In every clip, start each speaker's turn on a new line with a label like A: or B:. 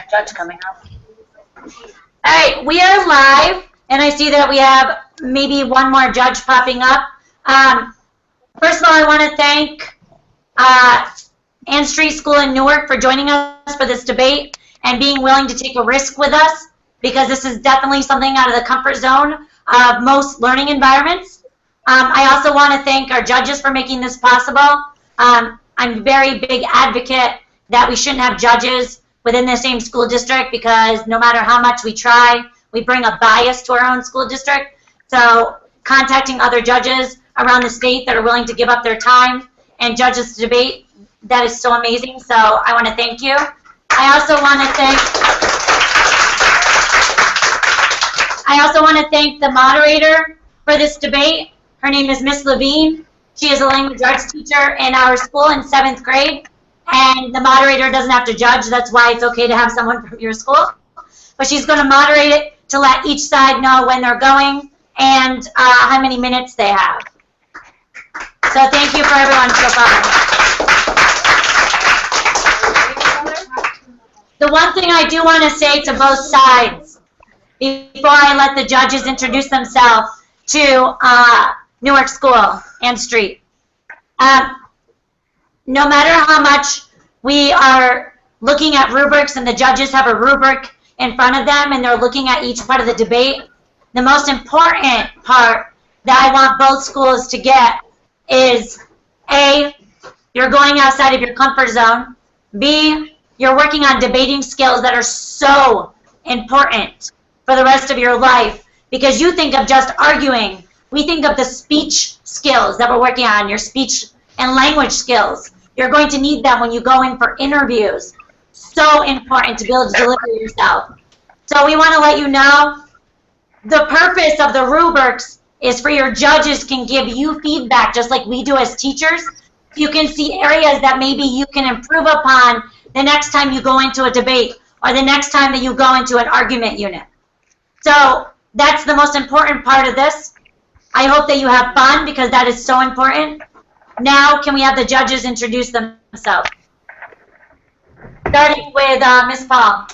A: Judge coming up. All right, we are live, and I see that we have maybe one more judge popping up. First of all, I want to thank Ann Street School in Newark for joining us for this debate and being willing to take a risk with us, because this is definitely something out of the comfort zone of most learning environments. I also want to thank our judges for making this possible. I'm a very big advocate that we shouldn't have judges within the same school district, because no matter how much we try, we bring a bias to our own school district. So contacting other judges around the state that are willing to give up their time and judge this debate, that is so amazing. So I want to thank you. I also want to thank the moderator for this debate. Her name is Miss Levine. She is a language arts teacher in our school in 7th grade. And the moderator doesn't have to judge. That's why it's okay to have someone from your school. But she's going to moderate it to let each side know when they're going and how many minutes they have. So thank you for everyone so far. The one thing I do want to say to both sides before I let the judges introduce themselves to Newark School and Street. No matter how much we are looking at rubrics and the judges have a rubric in front of them and they're looking at each part of the debate, the most important part that I want both schools to get is A, you're going outside of your comfort zone. B, you're working on debating skills that are so important for the rest of your life, because you think of just arguing. We think of the speech skills that we're working on, your speech and language skills. You're going to need them when you go in for interviews. So important to be able to deliver yourself. So we want to let you know the purpose of the rubrics is for your judges can give you feedback just like we do as teachers. You can see areas that maybe you can improve upon the next time you go into a debate or the next time that you go into an argument unit. So that's the most important part of this. I hope that you have fun, because that is so important. Now, can we have the judges introduce themselves? Starting with Ms. Paul.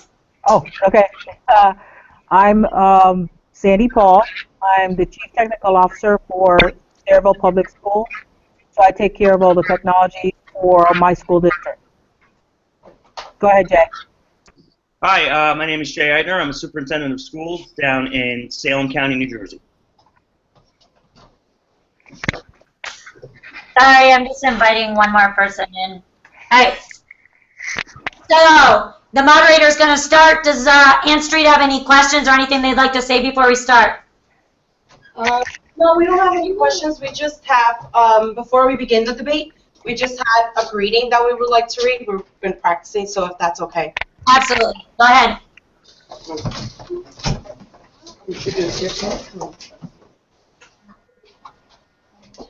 B: Oh, okay. I'm Sandy Paul. I'm the Chief Technical Officer for Sayreville Public School. So I take care of all the technology for my school district. Go ahead, Jay.
C: Hi, my name is Jay Eidner. I'm a superintendent of schools down in Salem County, New Jersey.
A: Sorry, I'm just inviting one more person in. All right. So the moderator is going to start. Does Ann Street have any questions or anything they'd like to say before we start?
D: No, we don't have any questions. We just have, before we begin the debate, we just had a greeting that we would like to read. We've been practicing, so if that's okay.
A: Absolutely. Go ahead.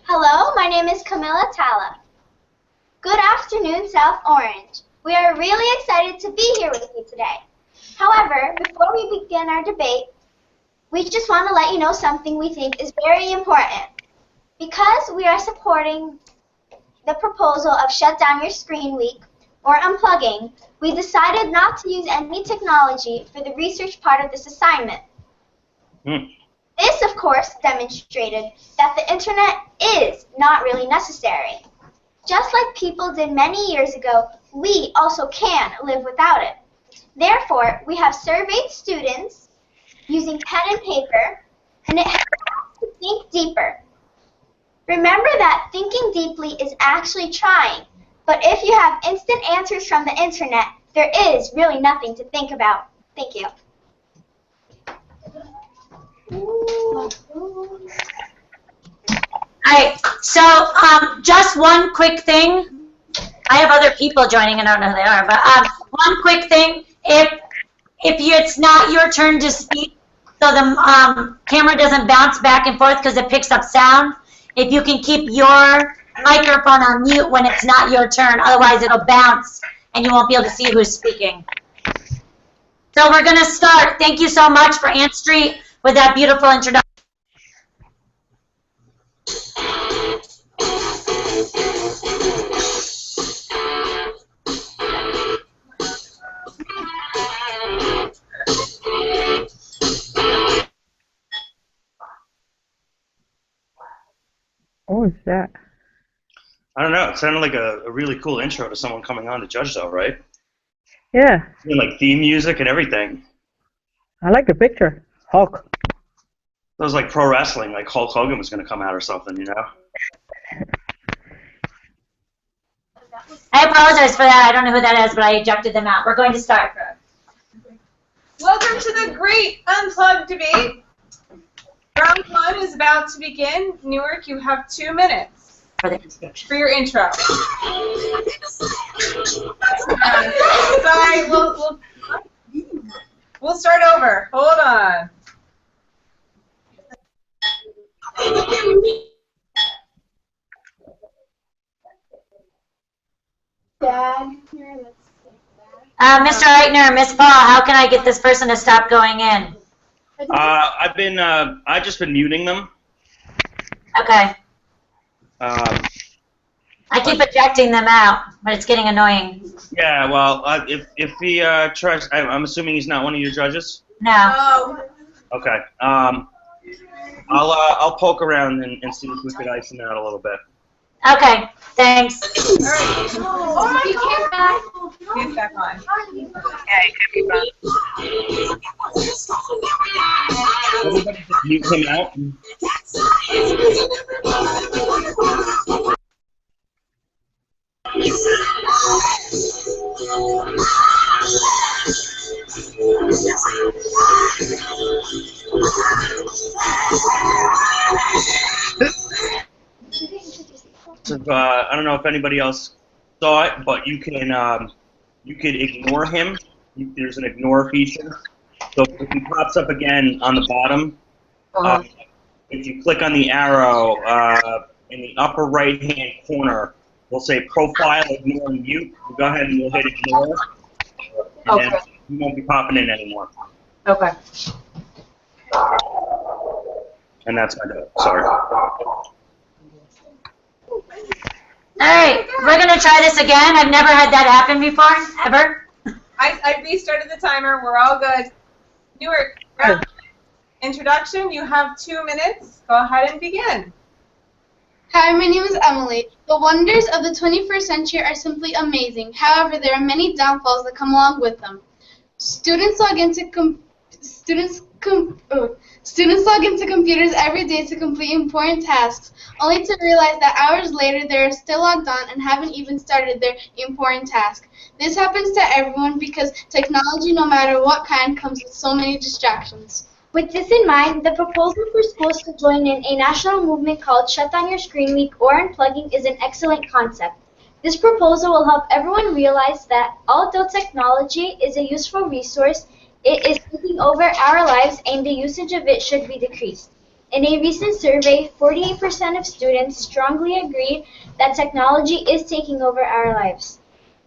E: Hello, my name is Camilla Tala. Good afternoon, South Orange. We are really excited to be here with you today. However, before we begin our debate, we just want to let you know something we think is very important. Because we are supporting the proposal of Shut Down Your Screen Week, or Unplugging, we decided not to use any technology for the research part of this assignment. This, of course, demonstrated that the internet is not really necessary. Just like people did many years ago, we also can live without it. Therefore, we have surveyed students using pen and paper, and it helps to think deeper. Remember that thinking deeply is actually trying, but if you have instant answers from the internet, there is really nothing to think about. Thank you.
A: All right, so just one quick thing. I have other people joining, and I don't know who they are, but one quick thing. If it's not your turn to speak, so the camera doesn't bounce back and forth because it picks up sound, if you can keep your microphone on mute when it's not your turn, otherwise it'll bounce and you won't be able to see who's speaking. So we're going to start. Thank you so much for Ann Street with that beautiful introduction.
B: was that?
C: I don't know. It sounded like a really cool intro to someone coming on to judge, though, right?
B: Yeah,
C: And, like theme music and everything.
B: I like the picture. Hulk.
C: It was like pro wrestling, like Hulk Hogan was going to come out or something, you know?
A: I apologize for that. I don't know who that is, but I ejected them out. We're going to start.
F: Welcome to the great Unplugged debate. Round one is about to begin. Newark, you have 2 minutes
A: For the introduction.
F: for your intro. Sorry, we'll start over. Hold on.
A: Mr. Eitner, Miss Paul, how can I get this person to stop going in?
C: I've just been muting them.
A: Okay.
C: Um,
A: I keep ejecting them out, but it's getting annoying.
C: yeah, well, if he tries, I'm assuming he's not one of your judges.
A: No.
F: Oh,
C: Okay. I'll poke around and see if we could ice him out a little bit.
A: Okay, thanks.
F: all right.
E: Oh my God.
F: He's back on.
C: Everybody just mute him out. I don't know if anybody else saw it, but you could ignore him. There's an ignore feature. So if he pops up again on the bottom, if you click on the arrow in the upper right-hand corner, we'll say profile, ignore, and mute. Go ahead and we'll hit ignore, and then he won't be popping in anymore.
D: Okay.
C: And that's my note. Sorry.
A: All right, we're going to try this again. I've never had that happen before, ever.
F: I restarted the timer. We're all good. Newark, round introduction. You have 2 minutes. Go ahead and begin.
G: Hi, my name is Emily. The wonders of the 21st century are simply amazing. However, there are many downfalls that come along with them. Students log into computers every day to complete important tasks, only to realize that hours later they are still logged on and haven't even started their important task. This happens to everyone because technology, no matter what kind, comes with so many distractions.
E: With this in mind, the proposal for schools to join in a national movement called Shut Down Your Screen Week or Unplugging is an excellent concept. This proposal will help everyone realize that although technology is a useful resource, it is taking over our lives and the usage of it should be decreased. In a recent survey, 48% of students strongly agreed that technology is taking over our lives.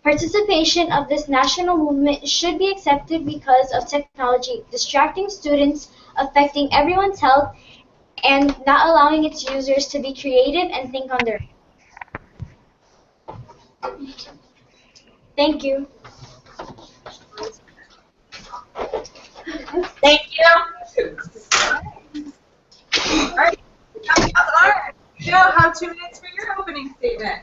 E: Participation of this national movement should be accepted because of technology distracting students, affecting everyone's health, and not allowing its users to be creative and think on their own. Thank you.
A: Thank you.
F: All right. All right. You now have 2 minutes for your opening statement.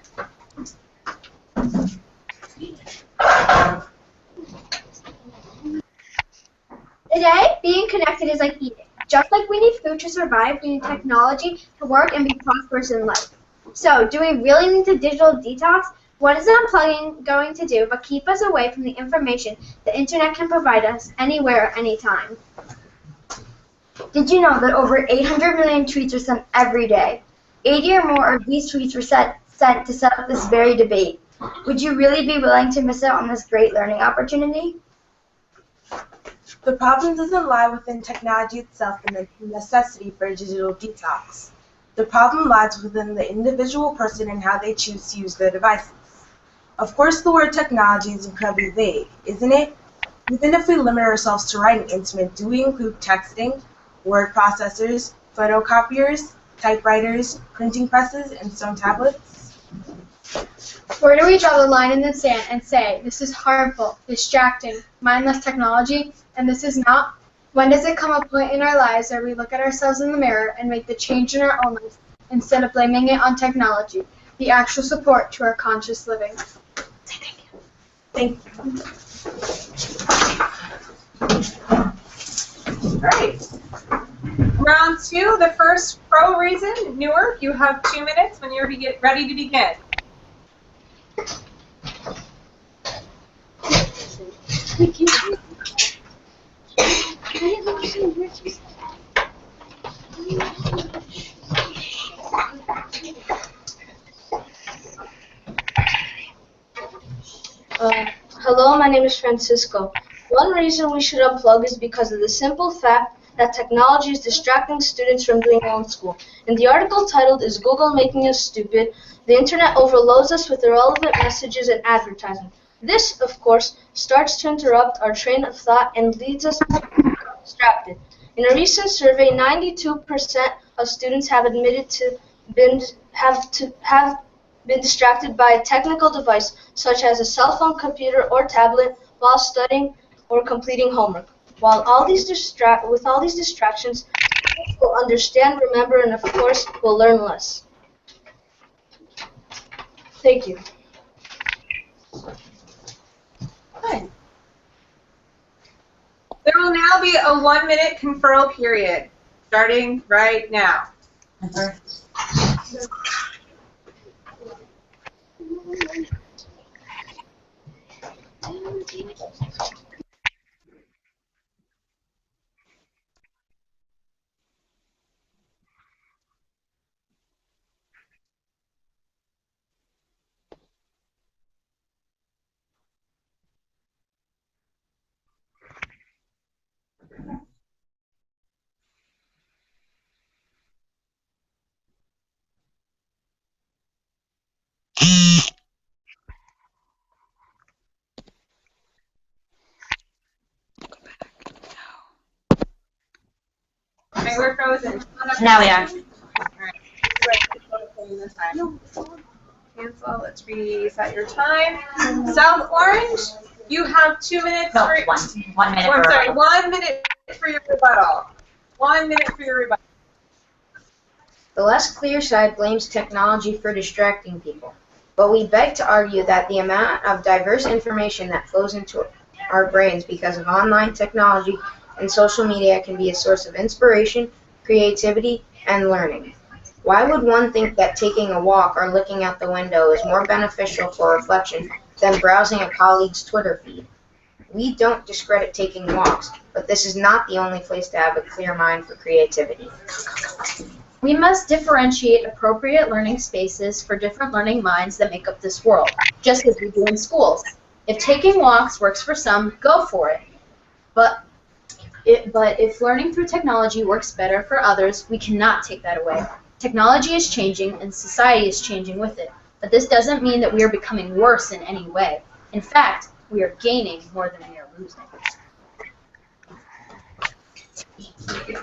H: Today, being connected is like eating. Just like we need food to survive, we need technology to work and be prosperous in life. So, do we really need to digital detox? What is unplugging going to do but keep us away from the information the internet can provide us anywhere, anytime?
I: Did you know that over 800 million tweets are sent every day? 80 or more of these tweets were sent to set up this very debate. Would you really be willing to miss out on this great learning opportunity?
D: The problem doesn't lie within technology itself and the necessity for a digital detox. The problem lies within the individual person and how they choose to use their devices. Of course, the word technology is incredibly vague, isn't it? Even if we limit ourselves to writing instrument, do we include texting, word processors, photocopiers, typewriters, printing presses, and stone tablets?
G: Where do we draw the line in the sand and say, this is harmful, distracting, mindless technology, and this is not? When does it come a point in our lives where we look at ourselves in the mirror and make the change in our own lives
J: instead of blaming it on technology, the actual support to our conscious living.
D: Thank you. All right. Round two, the first pro reason. Newark, you have 2 minutes when you're ready to begin.
K: Hello, my name is Francisco. One reason we should unplug is because of the simple fact that technology is distracting students from doing well in school. In the article titled, "Is Google Making Us Stupid?" the internet overloads us with irrelevant messages and advertising. This, of course, starts to interrupt our train of thought and leads us to become distracted. In a recent survey, 92% of students have admitted to have been distracted by a technical device such as a cell phone, computer, or tablet while studying or completing homework. With all these distractions, students will understand, remember, and of course, will learn less. Thank you.
D: Good. There will now be a 1-minute conferral period, starting right now. Okay, we're frozen.
A: Now we are.
D: Cancel. Let's reset your time. South Orange, you have 2 minutes.
A: No,
D: for
A: 1 minute.
D: I'm sorry, 1 minute for your rebuttal. 1 minute for your rebuttal.
L: The less clear side blames technology for distracting people, but we beg to argue that the amount of diverse information that flows into our brains because of online technology and social media can be a source of inspiration, creativity, and learning. Why would one think that taking a walk or looking out the window is more beneficial for reflection than browsing a colleague's Twitter feed? We don't discredit taking walks, but this is not the only place to have a clear mind for creativity.
M: We must differentiate appropriate learning spaces for different learning minds that make up this world, just as we do in schools. If taking walks works for some, go for it. But if learning through technology works better for others, we cannot take that away. Technology is changing and society is changing with it, but this doesn't mean that we are becoming worse in any way. In fact, we are gaining more than we are losing.
D: Okay.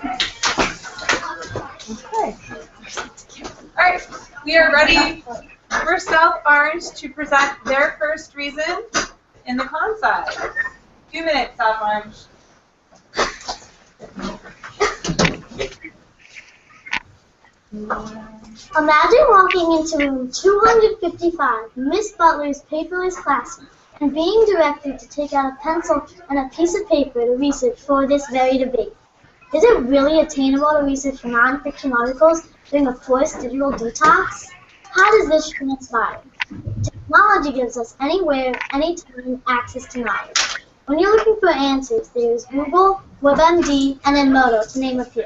D: All right, we are ready for South Orange to present their first reason in the con side. 2 minutes, South Orange.
N: Imagine walking into room 255, Miss Butler's paperless classroom, and being directed to take out a pencil and a piece of paper to research for this very debate. Is it really attainable to research non-fiction articles during a forced digital detox? How does this transpire? Technology gives us anywhere, anytime access to knowledge. When you're looking for answers, there's Google, WebMD, and Edmodo, to name a few.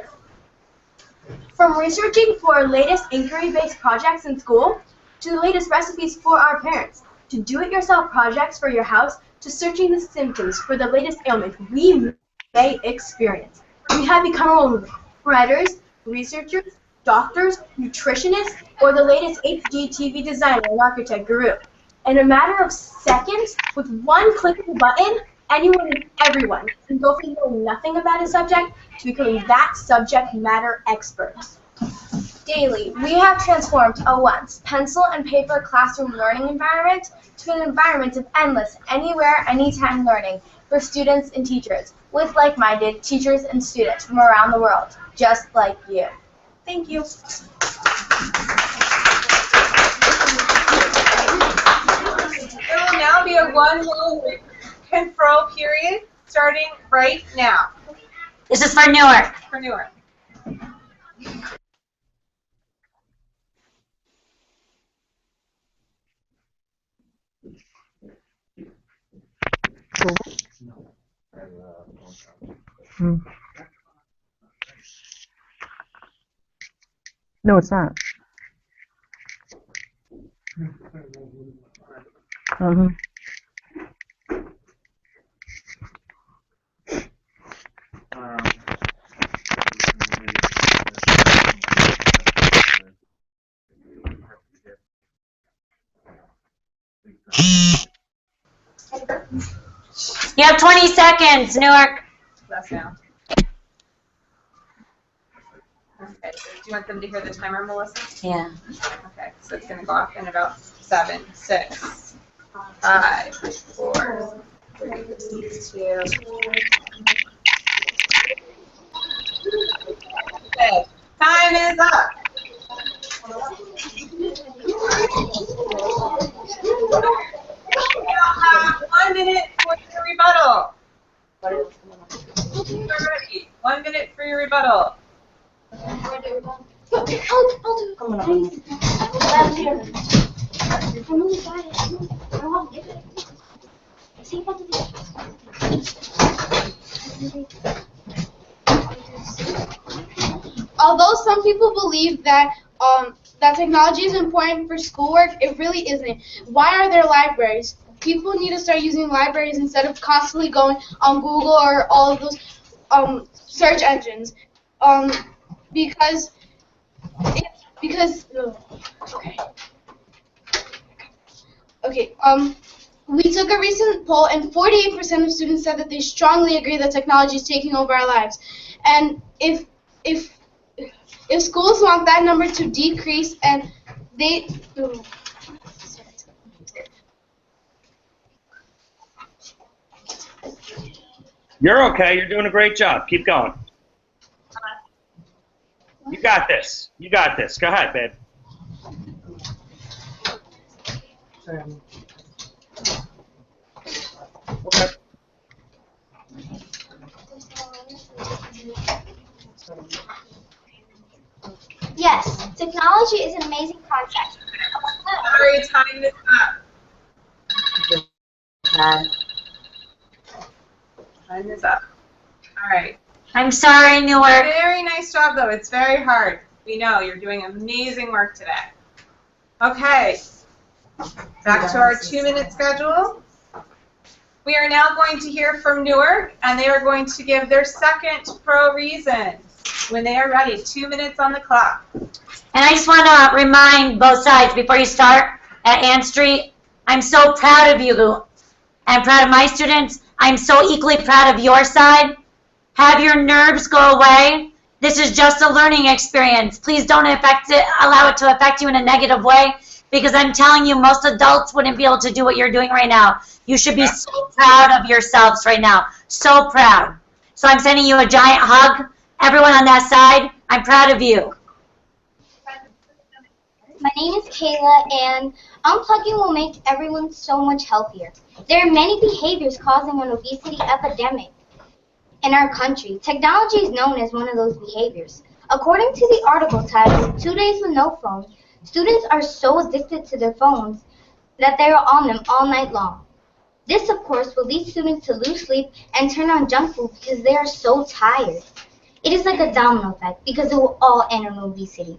J: From researching for latest inquiry-based projects in school, to the latest recipes for our parents, to do-it-yourself projects for your house, to searching the symptoms for the latest ailment we may experience. We have become all writers, researchers, doctors, nutritionists, or the latest HD TV designer and architect guru. In a matter of seconds, with one click of a button, anyone and everyone can go from knowing nothing about a subject to becoming that subject matter expert. Daily, we have transformed a once pencil and paper classroom learning environment to an environment of endless, anywhere, anytime learning for students and teachers, with like-minded teachers and students from around the world, just like you.
D: Thank you.
F: start one little control period starting right now.
A: This is for Newark.
F: For Newark.
B: No, it's not.
A: You have 20 seconds, Newark.
F: That's now. Okay, so do you want them to hear the timer, Melissa?
A: Yeah.
F: Okay, so it's going to go off in about 7, 6, 5, 4, 3, 2. Okay, time is up. You have 1 minute for your rebuttal. Ready. 1 minute for your rebuttal.
N: I'll do it. I'm really bad at it. I won't get it. See what it
G: Although some people believe that that technology is important for schoolwork, it really isn't. Why are there libraries? People need to start using libraries instead of constantly going on Google or all of those search engines. Because we took a recent poll and 48% of students said that they strongly agree that technology is taking over our lives. And if schools want that number to decrease and they
C: You're okay. You're doing a great job. Keep going. You got this. You got this. Go ahead, babe. Okay.
E: Yes, technology is an amazing concept.
F: Sorry, time is up. Time is up. All right.
A: I'm sorry, Newark.
F: Very nice job, though. It's very hard. We know you're doing amazing work today. Okay. Back to our 2-minute schedule. We are now going to hear from Newark, and they are going to give their second pro reason when they are ready. 2 minutes on the clock.
A: And I just want to remind both sides before you start at Ann Street, I'm so proud of you. I'm proud of my students. I'm so equally proud of your side. Have your nerves go away. This is just a learning experience. Please don't allow it to affect you in a negative way, because I'm telling you, most adults wouldn't be able to do what you're doing right now. You should be so proud of yourselves right now. So proud. So I'm sending you a giant hug. Everyone on that side, I'm proud of you.
E: My name is Kayla, and unplugging will make everyone so much healthier. There are many behaviors causing an obesity epidemic in our country. Technology is known as one of those behaviors. According to the article titled 2 Days with No Phone, students are so addicted to their phones that they are on them all night long. This, of course, will lead students to lose sleep and turn on junk food because they are so tired. It is like a domino effect because it will all end in obesity.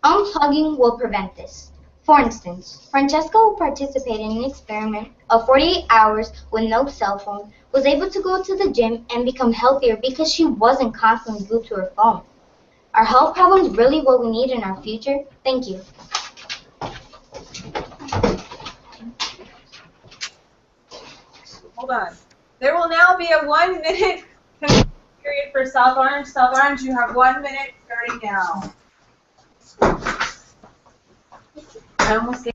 E: Unplugging will prevent this. For instance, Francesca, who participated in an experiment of 48 hours with no cell phone, was able to go to the gym and become healthier because she wasn't constantly glued to her phone. Are health problems really what we need in our future? Thank you.
F: Hold on. There will now be a 1 minute period for South Orange. South Orange, you have 1 minute starting now. I almost gave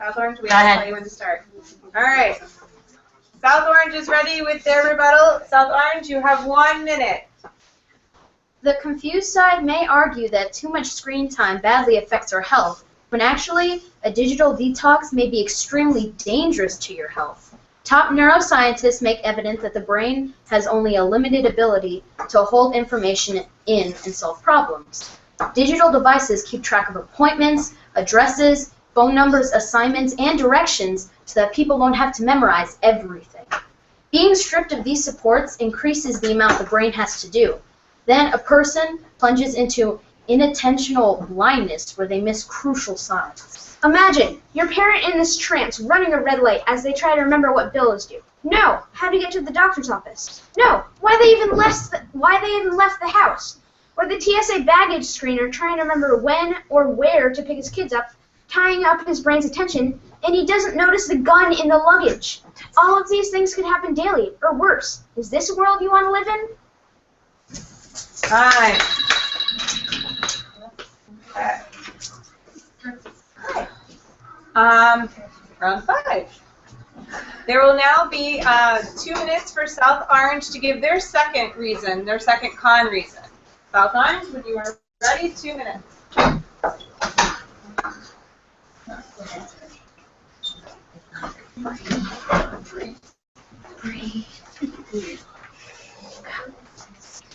F: South Orange, we
A: Go
F: have to
A: ahead.
F: tell you when to start. All right. South Orange is ready with their rebuttal. South Orange, you have 1 minute.
M: The confused side may argue that too much screen time badly affects our health, when actually, a digital detox may be extremely dangerous to your health. Top neuroscientists make evident that the brain has only a limited ability to hold information in and solve problems. Digital devices keep track of appointments, addresses, phone numbers, assignments, and directions so that people don't have to memorize everything. Being stripped of these supports increases the amount the brain has to do. Then a person plunges into inattentional blindness where they miss crucial signs.
H: Imagine your parent in this trance running a red light as they try to remember what bill is due. No, how to get to the doctor's office. No, why they even left the house. Or the TSA baggage screener trying to remember when or where to pick his kids up, tying up his brain's attention, and he doesn't notice the gun in the luggage. All of these things could happen daily, or worse. Is this a world you want to live in?
F: Time. Round 5. There will now be 2 minutes for South Orange to give their second reason, their second con reason. South Orange, when you are ready, 2 minutes.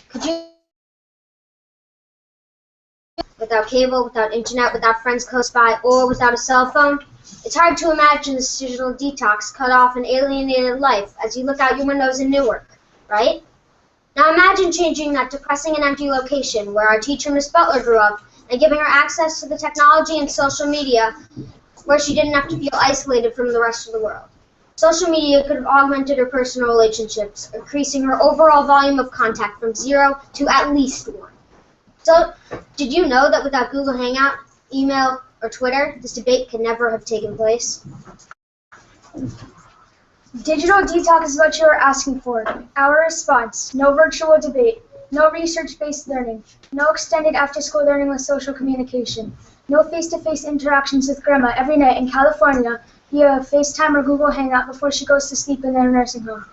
I: Could you, without cable, without internet, without friends close by, or without a cell phone? It's hard to imagine this digital detox cut off an alienated life as you look out your windows in Newark, right? Now imagine changing that depressing and empty location where our teacher, Miss Butler, grew up and giving her access to the technology and social media where she didn't have to feel isolated from the rest of the world. Social media could have augmented her personal relationships, increasing her overall volume of contact from 0 to at least 1. So, did you know that without Google Hangout, email, or Twitter, this debate could never have taken place?
J: Digital detox is what you are asking for. Our response: no virtual debate, no research-based learning, no extended after-school learning with social communication, no face-to-face interactions with grandma every night in California via FaceTime or Google Hangout before she goes to sleep in their nursing home.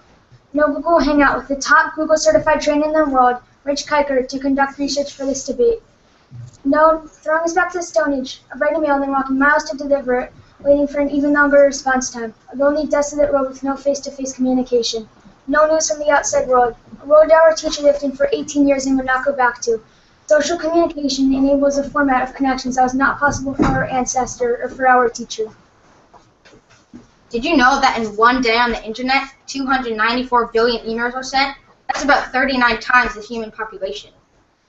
J: No Google Hangout with the top Google-certified trainer in the world, Rich Kiker, to conduct research for this debate. No throwing us back to the Stone Age of writing mail and then walking miles to deliver it, waiting for an even longer response time. A lonely, desolate road with no face-to-face communication. No news from the outside world. A road our teacher lived in for 18 years and would not go back to. Social communication enables a format of connections that was not possible for our ancestor or for our teacher.
M: Did you know that in one day on the internet, 294 billion emails are sent? That's about 39 times the human population.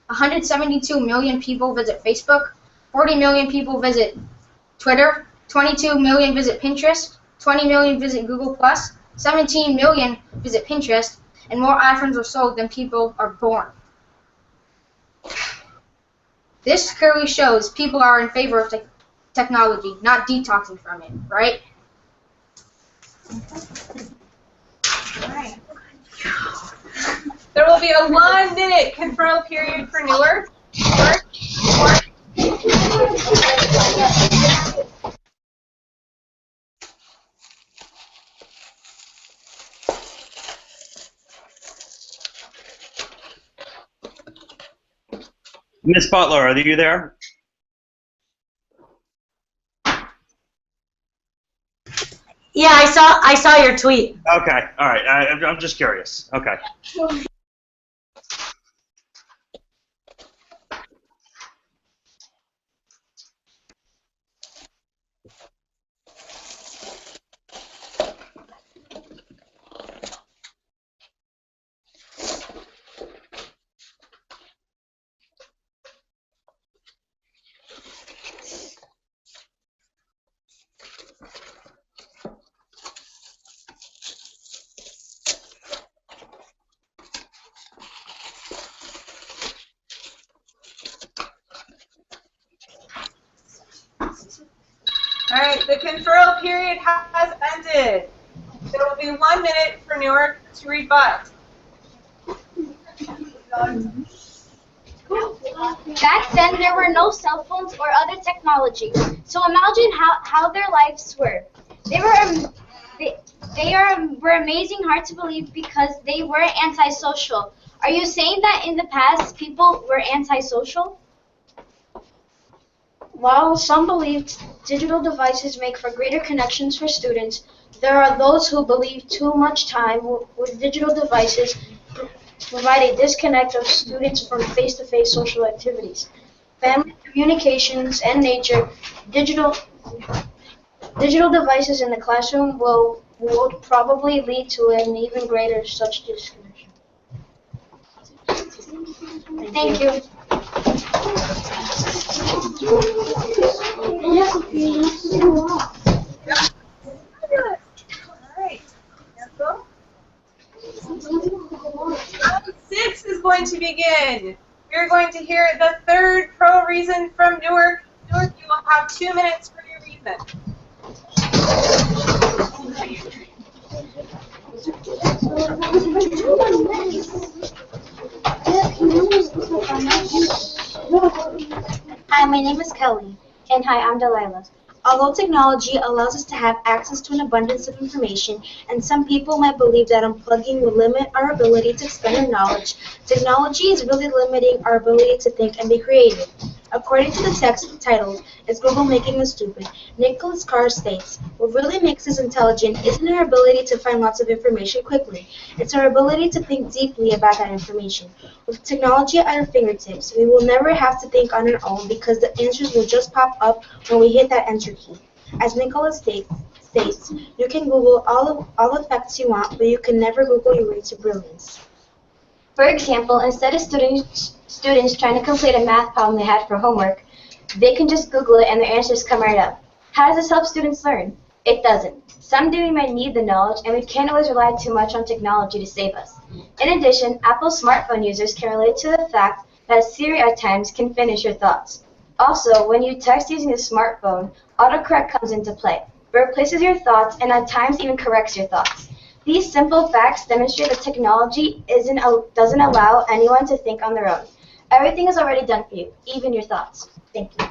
M: 172 million people visit Facebook, 40 million people visit Twitter, 22 million visit Pinterest, 20 million visit Google+, 17 million visit Pinterest, and more iPhones are sold than people are born. This clearly shows people are in favor of technology, not detoxing from it, right?
F: Alright. There will be a 1-minute conferral period for Newark.
C: Miss Butler, are you there?
A: Yeah, I saw your tweet.
C: Okay, all right. I'm just curious. Okay.
F: All right, the conferral period has ended. There will be 1 minute for Newark to rebut.
E: Back then, there were no cell phones or other technology. So imagine how their lives were. They were were amazing, hard to believe because they were antisocial. Are you saying that in the past people were antisocial?
K: While some believed digital devices make for greater connections for students, there are those who believe too much time with digital devices provide a disconnect of students from face-to-face social activities. Family communications and nature, digital devices in the classroom will probably lead to an even greater such disconnection.
E: Thank you.
F: Alright. Cancel. Round 6 is going to begin. You're going to hear the third pro reason from Newark. Newark, you will have 2 minutes for your reason.
O: Hi, my name is Kelly. And hi, I'm Delilah. Although technology allows us to have access to an abundance of information, and some people might believe that unplugging will limit our ability to expand our knowledge, technology is really limiting our ability to think and be creative. According to the text titled, Is Google Making Us Stupid?, Nicholas Carr states, what really makes us intelligent isn't our ability to find lots of information quickly, it's our ability to think deeply about that information. With technology at our fingertips, we will never have to think on our own because the answers will just pop up when we hit that enter key. As Nicholas states, you can Google all the facts you want, but you can never Google your way to brilliance.
E: For example, instead of students trying to complete a math problem they had for homework, they can just Google it and their answers come right up. How does this help students learn? It doesn't. Someday we might need the knowledge, and we can't always rely too much on technology to save us. In addition, Apple smartphone users can relate to the fact that Siri at times can finish your thoughts. Also, when you text using a smartphone, autocorrect comes into play. It replaces your thoughts and at times even corrects your thoughts. These simple facts demonstrate that technology doesn't allow anyone to think on their own. Everything is already done for you, even your thoughts. Thank you.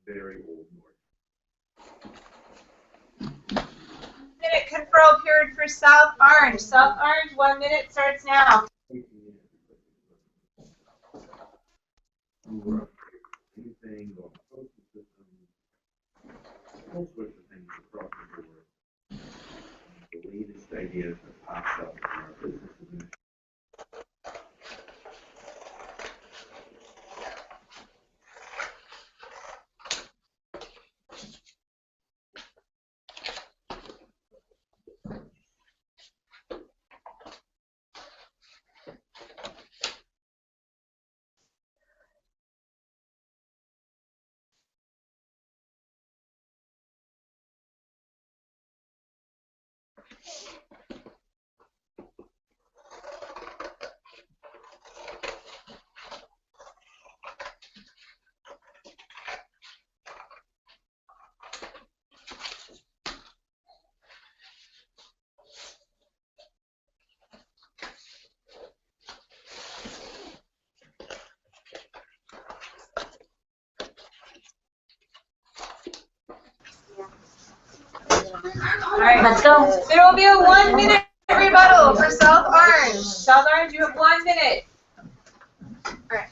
P: Very old
F: Minute control period for South Orange. South Orange, 1 minute starts now.
P: anything on postal systems, all sorts of things across the board. The latest ideas that pops up in our business administration.
F: All right,
A: let's go.
F: There will be a 1 minute rebuttal for South Orange. South Orange, you have 1 minute.
H: Alright.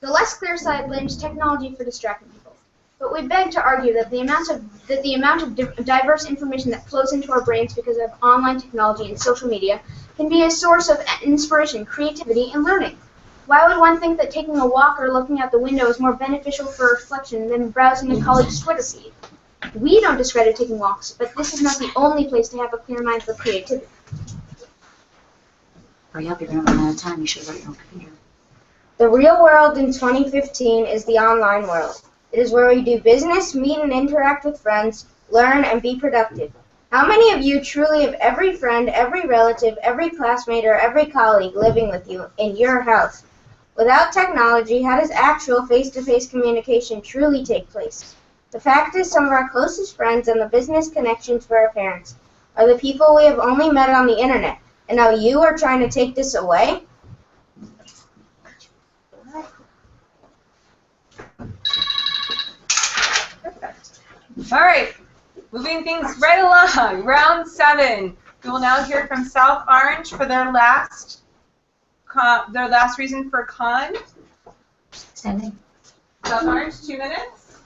H: The less clear side blames technology for distracting people. But we beg to argue that the amount of diverse information that flows into our brains because of online technology and social media can be a source of inspiration, creativity, and learning. Why would one think that taking a walk or looking out the window is more beneficial for reflection than browsing a colleague's Twitter feed? We don't discredit taking walks, but this is not the only place to have a clear mind for creativity.
A: Hurry up, you're going to run out of time. You should write your own computer.
L: The real world in 2015 is the online world. It is where we do business, meet and interact with friends, learn, and be productive. How many of you truly have every friend, every relative, every classmate, or every colleague living with you in your house? Without technology, how does actual face-to-face communication truly take place? The fact is, some of our closest friends and the business connections for our parents are the people we have only met on the internet. And now you are trying to take this away?
F: All right, moving things right along. Round 7. We will now hear from South Orange for their last reason for con.
A: Standing.
F: South Orange, 2 minutes.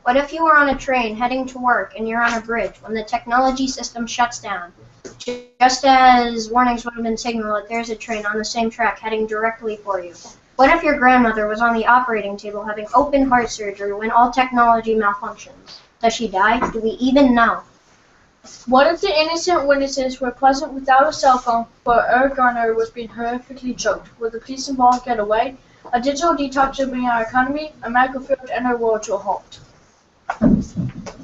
H: What if you were on a train heading to work and you're on a bridge when the technology system shuts down? Just as warnings would have been signaled that there's a train on the same track heading directly for you. What if your grandmother was on the operating table having open heart surgery when all technology malfunctions? Does she die? Do we even know?
K: What if the innocent witnesses were present without a cell phone, but Eric Garner was being horrifically choked? Would the police involved get away? A digital detox would bring our economy, a medical field, and our world to a halt.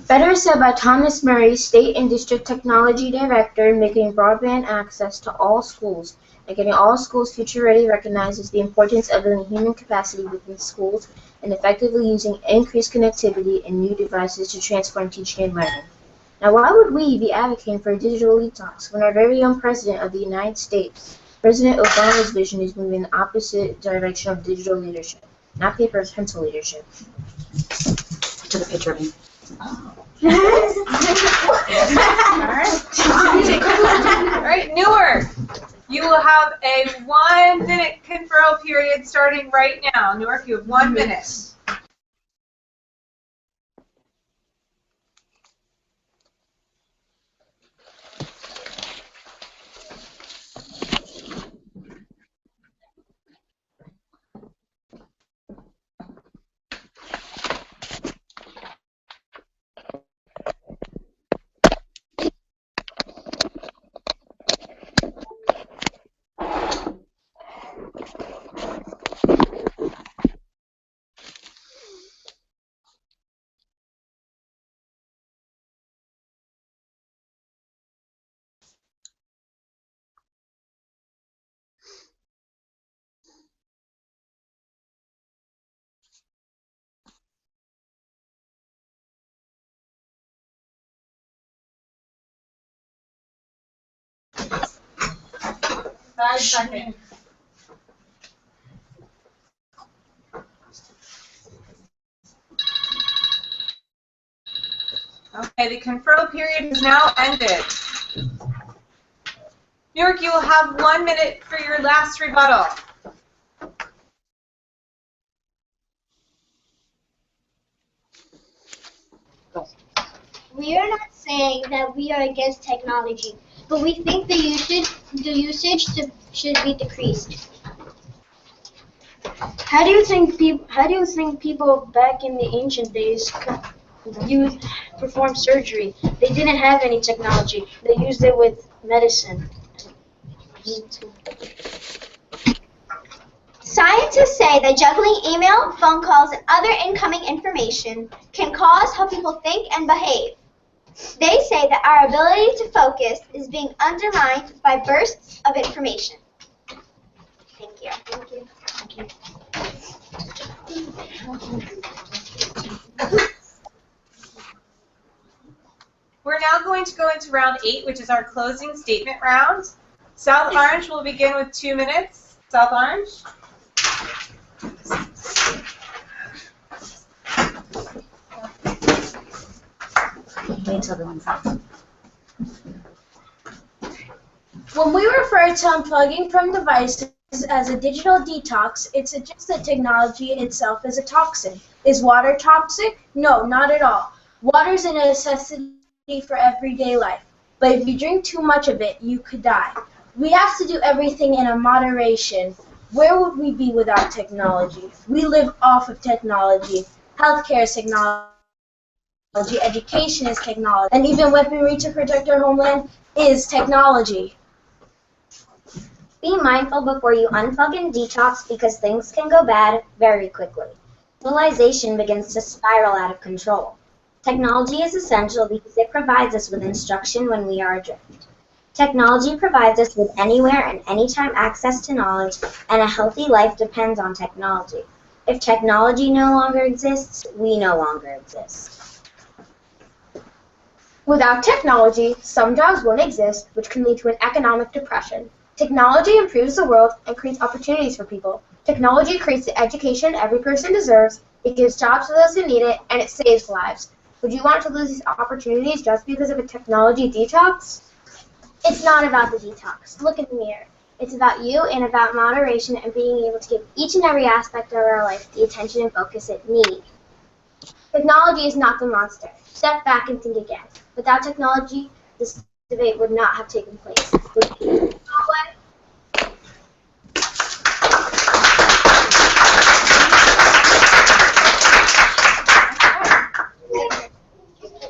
H: Better said by Thomas Murray, State and District Technology Director, making broadband access to all schools and getting all schools future-ready recognizes the importance of building human capacity within schools and effectively using increased connectivity and new devices to transform teaching and learning. Now, why would we be advocating for a digital detox when our very own President of the United States, President Obama's vision is moving in the opposite direction of digital leadership, not paper and pencil leadership?
A: Took a picture of me.
F: All right, Newark. You will have a 1-minute conferral period starting right now. Newark, you have 1 minute. Second. Okay, the conferral period is now ended. Newark, you will have 1 minute for your last rebuttal.
E: We are not saying that we are against technology, but we think the usage should be decreased.
O: How do you think people back in the ancient days could perform surgery? They didn't have any technology. They used it with medicine.
E: Scientists say that juggling email, phone calls, and other incoming information can cause how people think and behave. They say that our ability to focus is being undermined by bursts of information. Thank you. Thank you. Thank you.
F: We're now going to go into round 8, which is our closing statement round. South Orange will begin with 2 minutes. South Orange.
A: Wait till the one's out.
J: When we refer to unplugging from devices as a digital detox, it suggests that technology itself is a toxin. Is water toxic? No, not at all. Water is a necessity for everyday life, but if you drink too much of it, you could die. We have to do everything in a moderation. Where would we be without technology? We live off of technology. Healthcare is technology. Education is technology. And even weaponry to protect our homeland is technology.
H: Be mindful before you unplug and detox because things can go bad very quickly. Civilization begins to spiral out of control. Technology is essential because it provides us with instruction when we are adrift.
I: Technology provides us with anywhere and anytime access to knowledge, and a healthy life depends on technology. If technology no longer exists, we no longer exist.
J: Without technology, some jobs won't exist, which can lead to an economic depression. Technology improves the world and creates opportunities for people. Technology creates the education every person deserves, it gives jobs to those who need it, and it saves lives. Would you want to lose these opportunities just because of a technology detox?
N: It's not about the detox. Look in the mirror. It's about you and about moderation and being able to give each and every aspect of our life the attention and focus it needs. Technology is not the monster. Step back and think again. Without technology, this debate would not have taken place.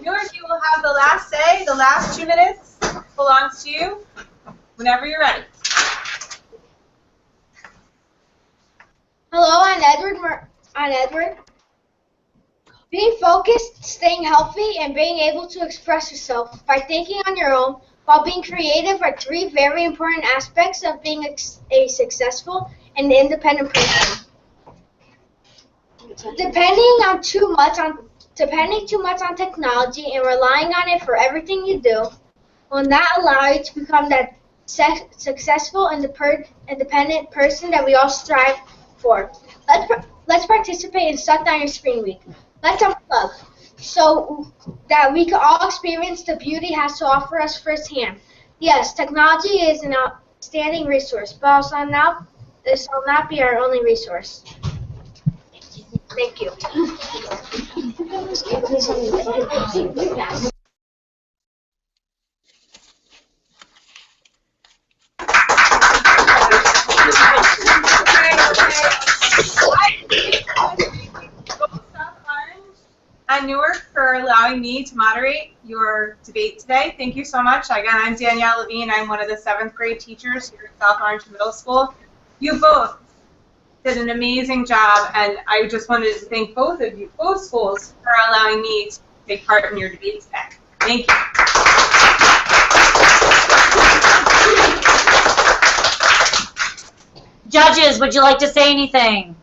F: Newark, you will have the last say. The last 2 minutes belongs to you whenever you're ready.
G: Hello, I'm Edward. Being focused, staying healthy, and being able to express yourself by thinking on your own while being creative are three very important aspects of being a successful and independent person. Depending too much on technology and relying on it for everything you do will not allow you to become that successful and independent person that we all strive for. Let's participate in Shut Down Your Screen Week. Let's unplug so that we can all experience the beauty it has to offer us firsthand. Yes, technology is an outstanding resource, but this will not be our only resource. Thank you.
F: And Newark for allowing me to moderate your debate today. Thank you so much. Again, I'm Danielle Levine. I'm one of the 7th grade teachers here at South Orange Middle School. You both did an amazing job, and I just wanted to thank both of you, both schools, for allowing me to take part in your debate today. Thank you.
A: Judges, would you like to say anything?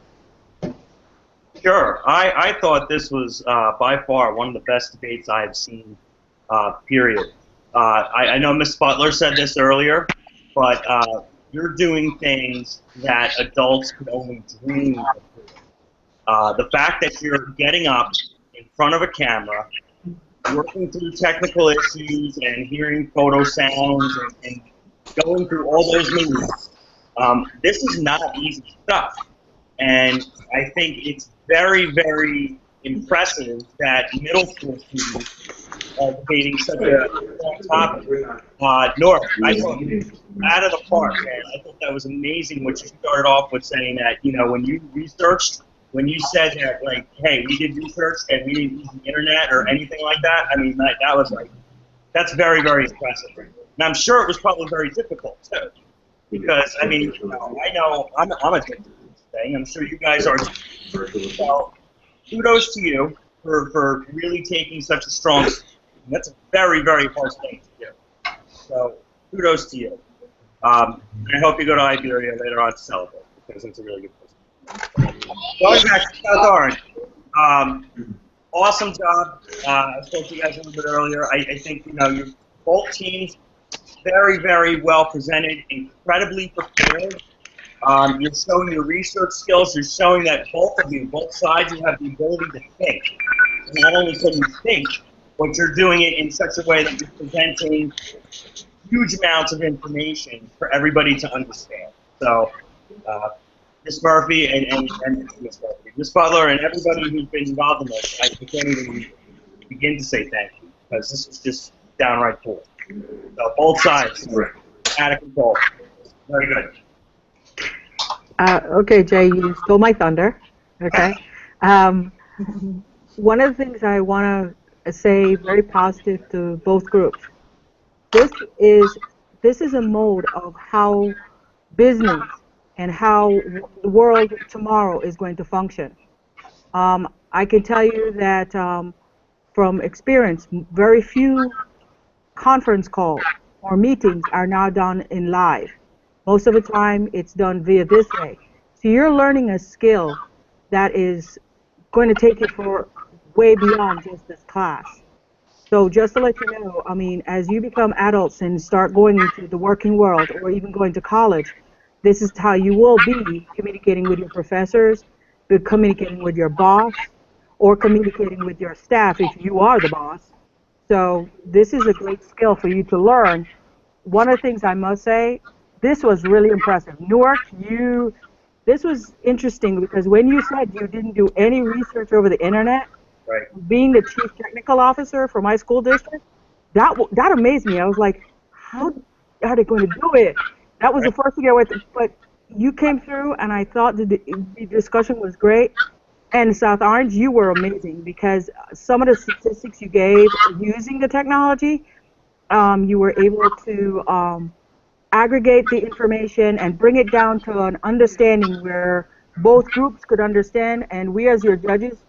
C: Sure. I thought this was by far one of the best debates I have seen, period. I know Ms. Butler said this earlier, but you're doing things that adults could only dream of doing. The fact that you're getting up in front of a camera, working through technical issues and hearing photo sounds and going through all those moves, this is not easy stuff. And I think it's very, very impressive that middle school students are debating such a strong topic. North, I thought out of the park, man. I thought that was amazing what you started off with saying that, you know, when you researched, when you said that, like, hey, we did research and we didn't use the internet or anything like that, I mean, that was like, that's very, very impressive. And I'm sure it was probably very difficult, too. Because, I mean, you know, I know I'm addicted to this thing. I'm sure you guys are. So, kudos to you for really taking such a strong stand. That's a very, very hard thing to do. So, kudos to you. I hope you go to Iberia later on to celebrate, because it's a really good place. Going back to South Orange, awesome job. I spoke to you guys a little bit earlier. I think, you know, both teams very, very well presented, incredibly prepared. You're showing your research skills. You're showing that both of you, both sides, you have the ability to think. Not only can you think, but you're doing it in such a way that you're presenting huge amounts of information for everybody to understand. So, Ms. Murphy and Ms. Murphy, Ms. Butler, and everybody who's been involved in this, I can't even begin to say thank you, because this is just downright cool. So both sides, out of control. Very good.
B: Okay, Jay, you stole my thunder. Okay. One of the things I want to say very positive to both groups. This is a mode of how business and how the world tomorrow is going to function. I can tell you that from experience, very few conference calls or meetings are now done in live. Most of the time, it's done via this way. So you're learning a skill that is going to take you for way beyond just this class. So just to let you know, I mean, as you become adults and start going into the working world or even going to college, this is how you will be communicating with your professors, be communicating with your boss, or communicating with your staff if you are the boss. So this is a great skill for you to learn. One of the things I must say, this was really impressive. Newark, this was interesting because when you said you didn't do any research over the internet,
C: right,
B: being the chief technical officer for my school district, that amazed me. I was like, how are they going to do it? That was the first thing I went to, but you came through, and I thought the discussion was great. And South Orange, you were amazing because some of the statistics you gave using the technology, you were able to aggregate the information and bring it down to an understanding where both groups could understand. And we, as your judges,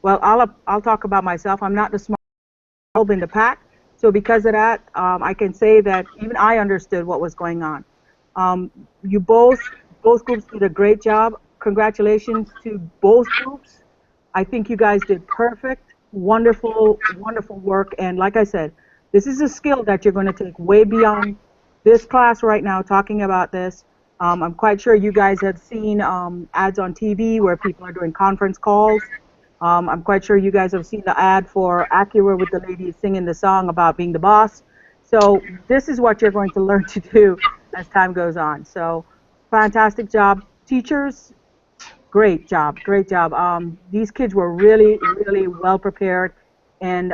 B: well, I'll talk about myself. I'm not the smart in the pack, so because of that, I can say that even I understood what was going on. You both groups did a great job. Congratulations to both groups. I think you guys did perfect, wonderful, wonderful work. And like I said, this is a skill that you're going to take way beyond this class right now, talking about this. I'm quite sure you guys have seen ads on TV where people are doing conference calls. I'm quite sure you guys have seen the ad for Acura with the lady singing the song about being the boss. So this is what you're going to learn to do as time goes on. So fantastic job. Teachers, great job, great job. These kids were really, really well prepared, and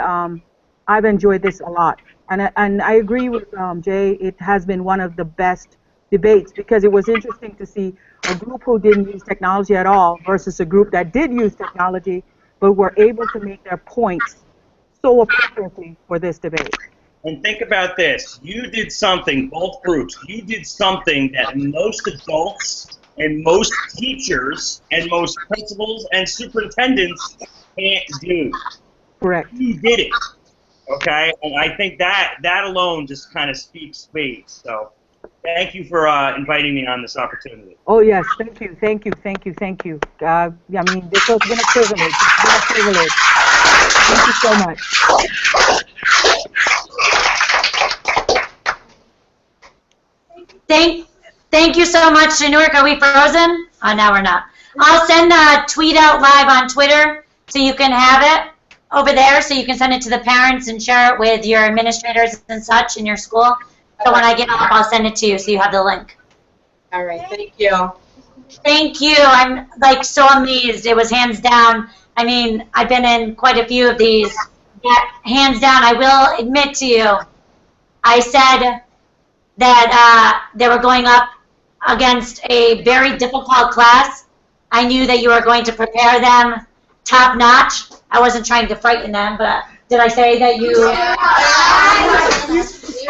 B: I've enjoyed this a lot. And I agree with Jay, it has been one of the best debates because it was interesting to see a group who didn't use technology at all versus a group that did use technology but were able to make their points so appropriately for this debate.
C: And think about this. You did something, both groups, you did something that most adults and most teachers and most principals and superintendents can't do.
B: Correct.
C: You did it. Okay? And I think that alone just kind of speaks spades. So thank you for inviting me on this opportunity.
B: Oh, yes. Thank you. Thank you. Thank you. Thank you. I mean, this has been a privilege. It's been a privilege. Thank you so much.
A: Thank you so much, Newark. Are we frozen? Oh, now we're not. I'll send a tweet out live on Twitter so you can have it over there, so you can send it to the parents and share it with your administrators and such in your school. So when I get off, I'll send it to you so you have the link.
F: All right, thank you.
A: Thank you. I'm like so amazed. It was hands down. I mean, I've been in quite a few of these. Yeah, hands down, I will admit to you, I said that they were going up against a very difficult class. I knew that you were going to prepare them top notch. I wasn't trying to frighten them, but did I say that you?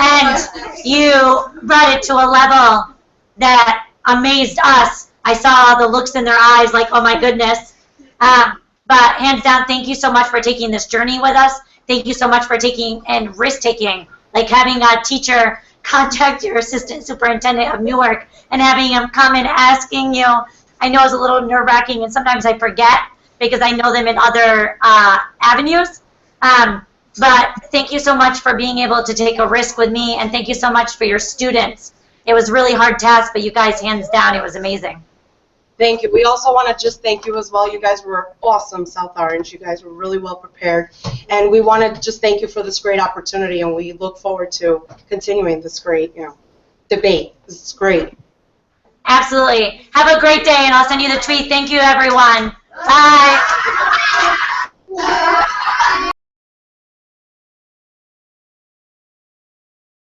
A: And you brought it to a level that amazed us. I saw the looks in their eyes like, oh my goodness. But hands down, thank you so much for taking this journey with us. Thank you so much for taking and risk taking, like having a teacher contact your assistant superintendent of Newark and having him come and asking you. I know it's a little nerve-wracking, and sometimes I forget because I know them in other avenues. But thank you so much for being able to take a risk with me, and thank you so much for your students. It was a really hard task, but you guys, hands down, it was amazing.
Q: Thank you. We also want to just thank you as well. You guys were awesome, South Orange. You guys were really well prepared. And we want to just thank you for this great opportunity, and we look forward to continuing this great, debate. This is great.
A: Absolutely. Have a great day, and I'll send you the tweet. Thank you, everyone. Bye.